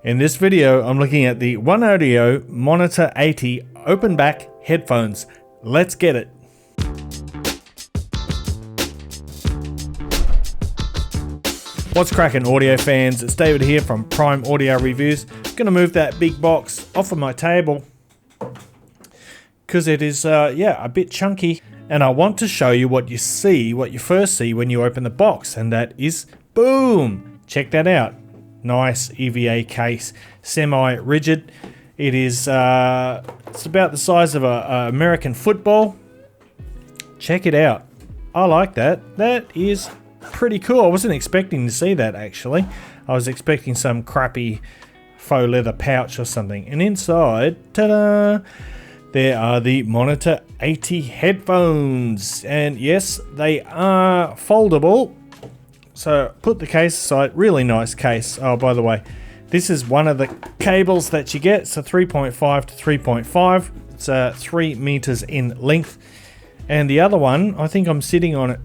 In this video, I'm looking at the OneOdio Monitor 80 open back headphones. Let's get it. What's cracking, audio fans? It's David here from Prime Audio Reviews. Gonna move that big box off of my table because it is a bit chunky, and I want to show you what you first see when you open the box, and that is boom! Check that out. Nice EVA case, semi-rigid. It is it's about the size of a American football. Check it out. I like that. That is pretty cool. I wasn't expecting to see that, actually. I was expecting some crappy faux leather pouch or something. And inside, ta-da, there are the Monitor 80 headphones. And yes, they are foldable. So put the case aside. Really nice case. Oh, by the way, this is one of the cables that you get. It's a 3.5 to 3.5. It's 3 meters in length. And the other one, I think I'm sitting on it.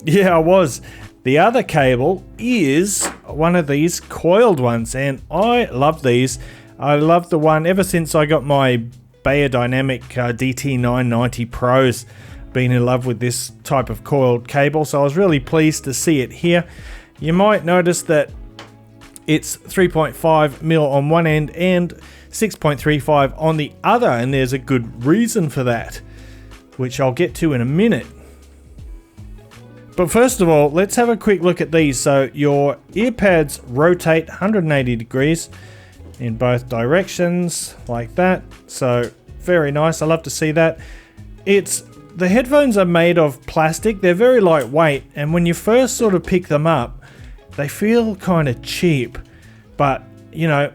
Yeah, I was. The other cable is one of these coiled ones, and I love these. I love the one ever since I got my Beyerdynamic DT990 Pros. Been in love with this type of coiled cable, so I was really pleased to see it here. You might notice that it's 3.5 mil on one end and 6.35 on the other, and there's a good reason for that, which I'll get to in a minute. But first of all, let's have a quick look at these. So your earpads rotate 180 degrees in both directions like that. So very nice. I love to see that. The headphones are made of plastic. They're very lightweight, and when you first sort of pick them up, they feel kind of cheap. But, you know,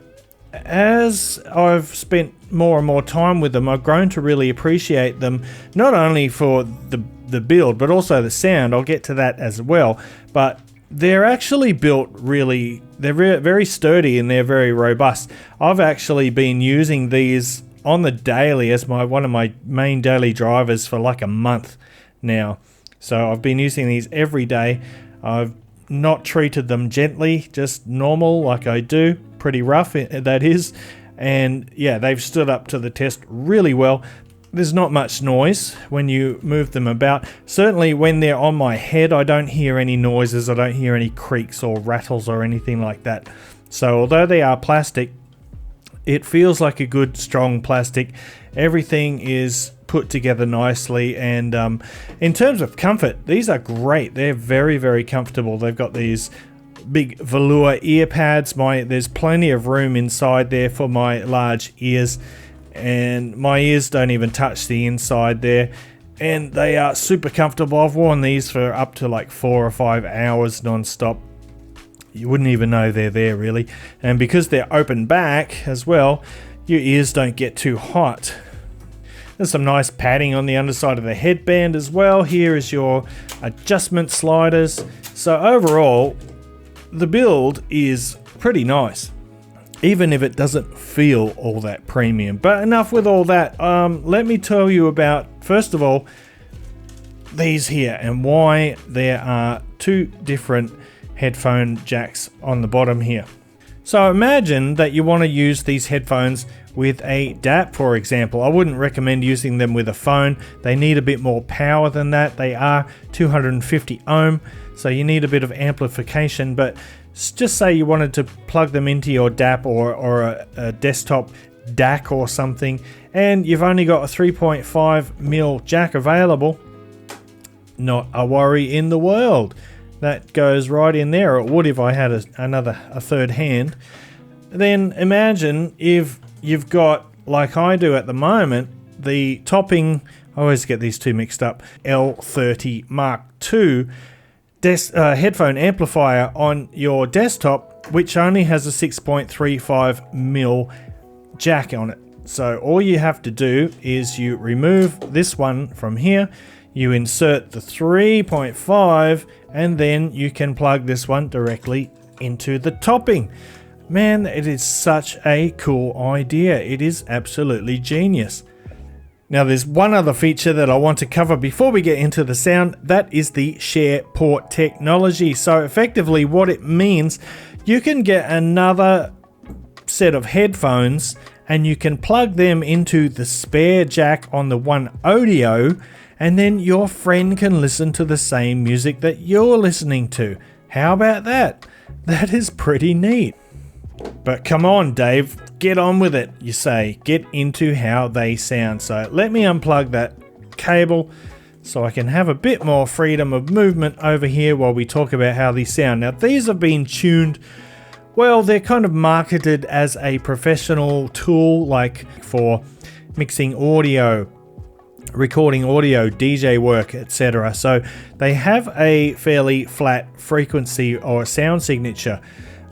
as I've spent more and more time with them, I've grown to really appreciate them, not only for the build, but also the sound. I'll get to that as well. But they're actually built they're very sturdy and they're very robust. I've actually been using these on the daily as one of my main daily drivers for like a month now. So I've been using these every day. I've not treated them gently, just normal like I do, pretty rough that is. And yeah, they've stood up to the test really well. There's not much noise when you move them about. Certainly when they're on my head, I don't hear any noises. I don't hear any creaks or rattles or anything like that. So although they are plastic, it feels like a good strong plastic. Everything is put together nicely, and in terms of comfort, these are great. They're very, very comfortable. They've got these big velour ear pads. There's plenty of room inside there for my large ears, and my ears don't even touch the inside there, and they are super comfortable. I've worn these for up to like 4 or 5 hours non-stop. You wouldn't even know they're there, really. And because they're open back as well, your ears don't get too hot. There's some nice padding on the underside of the headband as well. Here is your adjustment sliders. So overall, the build is pretty nice, even if it doesn't feel all that premium. But enough with all that. Let me tell you about, first of all, these here and why there are 2 different headphone jacks on the bottom here. So imagine that you want to use these headphones with a DAP, for example. I wouldn't recommend using them with a phone. They need a bit more power than that. They are 250 ohm, so you need a bit of amplification. But just say you wanted to plug them into your DAP or a desktop DAC or something, and you've only got a 3.5 mil jack available. Not a worry in the world. That goes right in there. It would if I had a third hand. Then imagine if you've got, like I do at the moment, the topping, I always get these two mixed up, L30 Mark II headphone amplifier on your desktop, which only has a 6.35 mil jack on it. So all you have to do is you remove this one from here, you insert the 3.5, and then you can plug this one directly into the topping. Man, it is such a cool idea. It is absolutely genius. Now there's one other feature that I want to cover before we get into the sound. That is the share port technology. So effectively what it means, you can get another set of headphones and you can plug them into the spare jack on the OneOdio, and then your friend can listen to the same music that you're listening to. How about that? That is pretty neat. But come on, Dave, get on with it, you say. Get into how they sound. So let me unplug that cable so I can have a bit more freedom of movement over here while we talk about how these sound. Now, these have been tuned, well, they're kind of marketed as a professional tool, like for mixing audio, recording audio, DJ work, etc. So they have a fairly flat frequency or sound signature,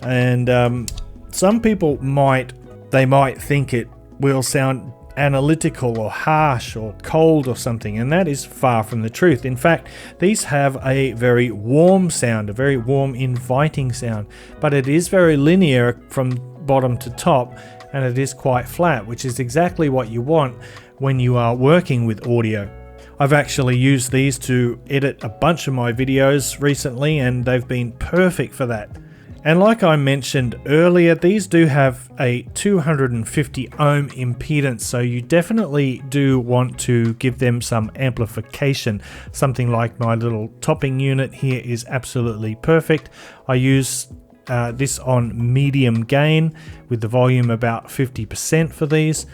and some people might think it will sound analytical or harsh or cold or something, and that is far from the truth. In fact, these have a very warm sound, a very warm, inviting sound, but it is very linear from bottom to top, and it is quite flat, which is exactly what you want when you are working with audio. I've actually used these to edit a bunch of my videos recently, and they've been perfect for that. And like I mentioned earlier, these do have a 250 ohm impedance, so you definitely do want to give them some amplification. Something like my little topping unit here is absolutely perfect. I use this on medium gain with the volume about 50% for these.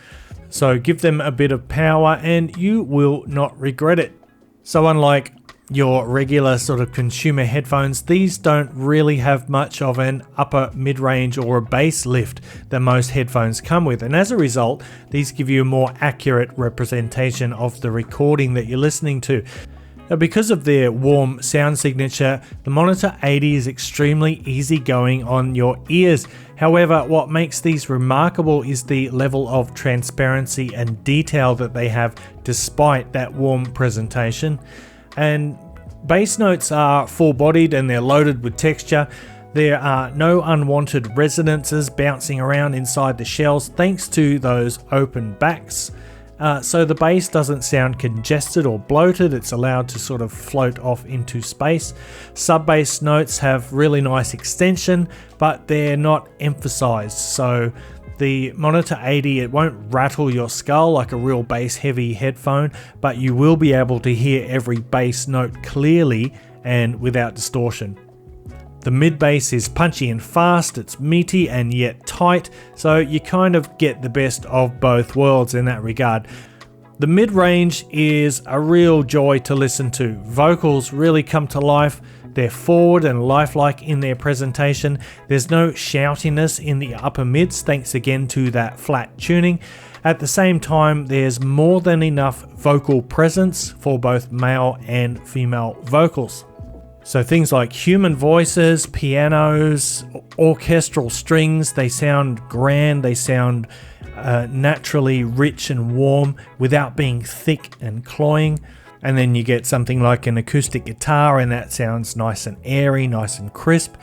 So give them a bit of power and you will not regret it. So unlike your regular sort of consumer headphones, these don't really have much of an upper mid-range or a bass lift that most headphones come with, and as a result these give you a more accurate representation of the recording that you're listening to. Now, because of their warm sound signature, the Monitor 80 is extremely easygoing on your ears. However, what makes these remarkable is the level of transparency and detail that they have despite that warm presentation. And bass notes are full-bodied and they're loaded with texture. There are no unwanted resonances bouncing around inside the shells thanks to those open backs. So the bass doesn't sound congested or bloated, it's allowed to sort of float off into space. Sub-bass notes have really nice extension, but they're not emphasized. So the Monitor 80, it won't rattle your skull like a real bass heavy headphone, but you will be able to hear every bass note clearly and without distortion. The mid bass is punchy and fast, it's meaty and yet tight, so you kind of get the best of both worlds in that regard. The mid range is a real joy to listen to. Vocals really come to life. They're forward and lifelike in their presentation. There's no shoutiness in the upper mids, thanks again to that flat tuning. At the same time, there's more than enough vocal presence for both male and female vocals. So things like human voices, pianos, orchestral strings, they sound grand, they sound naturally rich and warm without being thick and cloying. And then you get something like an acoustic guitar and that sounds nice and airy, nice and crisp.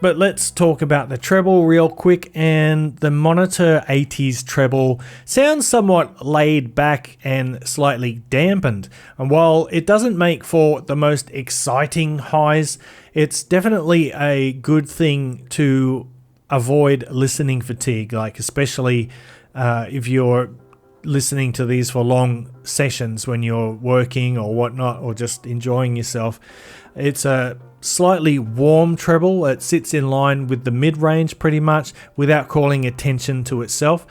But let's talk about the treble real quick, and the Monitor 80's treble sounds somewhat laid back and slightly dampened. And while it doesn't make for the most exciting highs, it's definitely a good thing to avoid listening fatigue, like especially if you're listening to these for long sessions when you're working or whatnot, or just enjoying yourself. It's a slightly warm treble. It sits in line with the mid-range pretty much without calling attention to itself.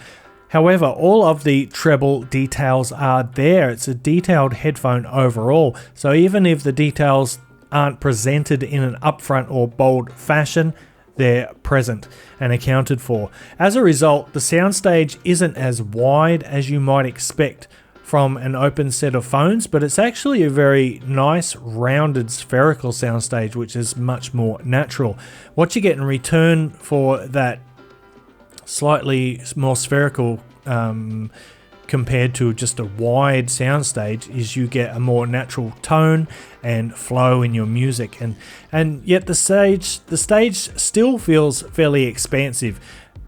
However, all of the treble details are there. It's a detailed headphone overall, so even if the details aren't presented in an upfront or bold fashion, they're present and accounted for. As a result, the soundstage isn't as wide as you might expect from an open set of phones, but it's actually a very nice rounded spherical soundstage, which is much more natural. What you get in return for that slightly more spherical compared to just a wide soundstage is you get a more natural tone and flow in your music, and yet the stage still feels fairly expansive.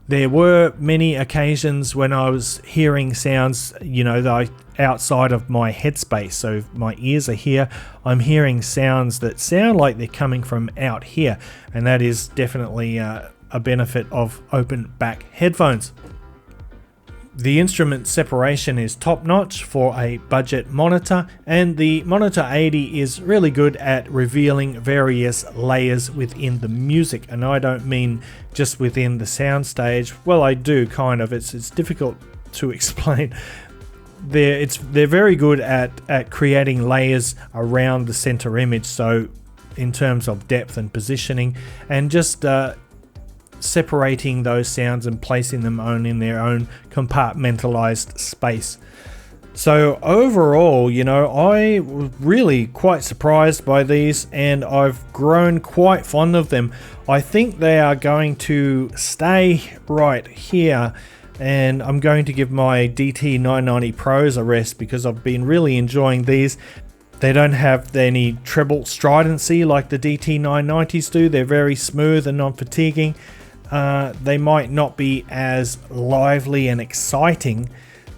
There were many occasions when I was hearing sounds, that outside of my headspace. So if my ears are here, I'm hearing sounds that sound like they're coming from out here, and that is definitely a a benefit of open back headphones. The instrument separation is top notch for a budget monitor, and the Monitor 80 is really good at revealing various layers within the music. And I don't mean just within the soundstage. Well, I do kind of. It's difficult to explain. They're very good at creating layers around the center image. So in terms of depth and positioning, and just separating those sounds and placing them in their own compartmentalized space. So overall, you know, I was really quite surprised by these, and I've grown quite fond of them. I think they are going to stay right here, and I'm going to give my DT990 Pros a rest because I've been really enjoying these. They don't have any treble stridency like the DT990s do. They're very smooth and non-fatiguing. They might not be as lively and exciting,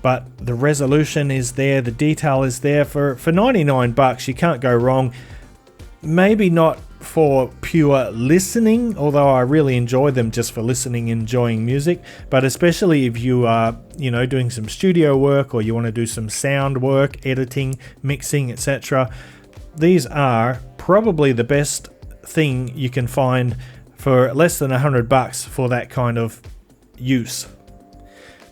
but the resolution is there, the detail is there. For 99 bucks, you can't go wrong. Maybe not for pure listening, although I really enjoy them just for listening, enjoying music, but especially if you are, you know, doing some studio work, or you want to do some sound work, editing, mixing, etc. These are probably the best thing you can find for less than 100 bucks for that kind of use.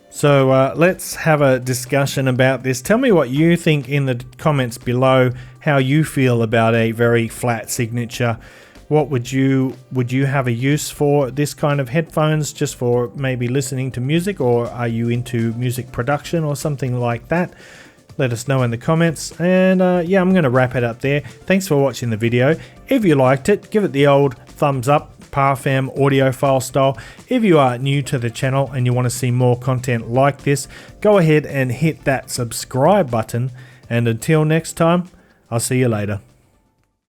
So let's have a discussion about this. Tell me what you think in the comments below, how you feel about a very flat signature. What would you have a use for this kind of headphones, just for maybe listening to music, or are you into music production or something like that? Let us know in the comments. And yeah, I'm going to wrap it up there. Thanks for watching the video. If you liked it, give it the old thumbs up, Parfam audiophile style. If you are new to the channel and you want to see more content like this, go ahead and hit that subscribe button. And until next time, I'll see you later.